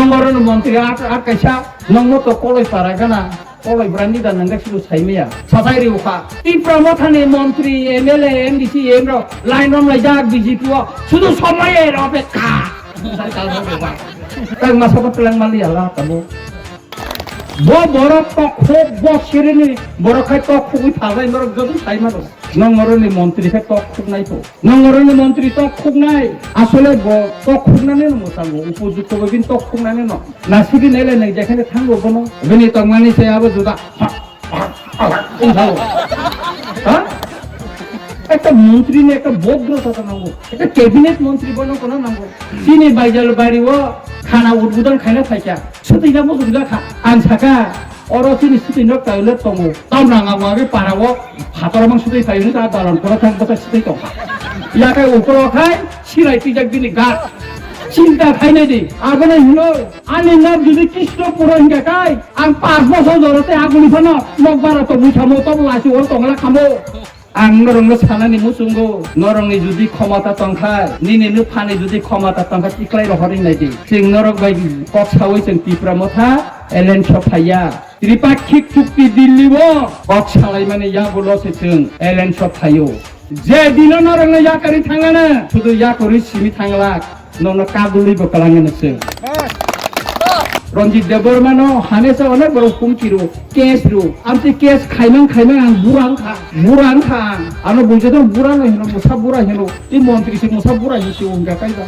नंगरन मंत्री आ कैसा नंगो तो कलय पारागाना कलय ब्रांडी दा नंगा सिलु साइमिया सासाइरि उखा तिप्रामो थाने मंत्री एमएलए एमडीसी एमरो लाइन रम लाई जाक बीजेपी व शुधु समय अपेक्षा ताक मासाको प्लान माली हला तबो bo borok tok khok bo sirini borok khai tok khugui phalai borok jodu saimaro nongoroni মন্ত্রী khai tok khug nai to nongoroni মন্ত্রী tok khug nai asole bo tok khug nane no mosango উপযুক্ত begin tok khug nane no nasigi nele nei jekhane thangbo bono bini tongmani se abo juda এই ভালো হ্যাঁ একটা মন্ত্রী নে একটা ভদ্রতা নাঙ্গো একটা ক্যাবিনেট মন্ত্রী বনো কোন নাঙ্গো চিনি বাইজাল বাড়িও খানা উদ্বোধন খাইনা ফাইকা সুতিনা মজুদা খা আন সাকা অরচিনি সুতিনক তাইলে তমো তাও নাঙ্গা মাবে পারাবো হাতরমাং সুতি ফাইনি তা দালান করা থাকবো তা সুতি তখা ইয়াকাই উপর খাই সিরাই তিজাক দিনি গাছ চিন্তা খাইনে দি আগুনে হলো আনি নাম যদি কৃষ্ণ পুরন গাকাই আং 5 বছর ধরতে আগুনি ফানো মগবারা তো মুছামো তো লাসি ওর তংলা খামো आं नरंनो सानानि मुसुंगो नरंनि जुदि क्षमता तंखाय निनेनो फाने जुदि क्षमता तंखा तिक्लाय रहरि नायदि सिं नरक बायदि कक्षावै जों तिप्रामथा एलेन सफाया त्रिपाक्षिक चुक्ति दिल्लीबो कक्षालाय माने याबोलसे जों एलेन सफायो जे दिनो नरंनो याकारि थाङानो शुधु याकरि सिमि थांला ननो काबुलिबो कालाङोनोसो रंजित देवबर्मानो हानेसा अनेक बरो कुमचिरो केस रो आमति केस खाइमां आं बुरांखा आनो बुझेदो बुरा न हेनो मुसा बुरा हेनो इ मंत्री से मुसा बुरा हिसो उंगा काइबा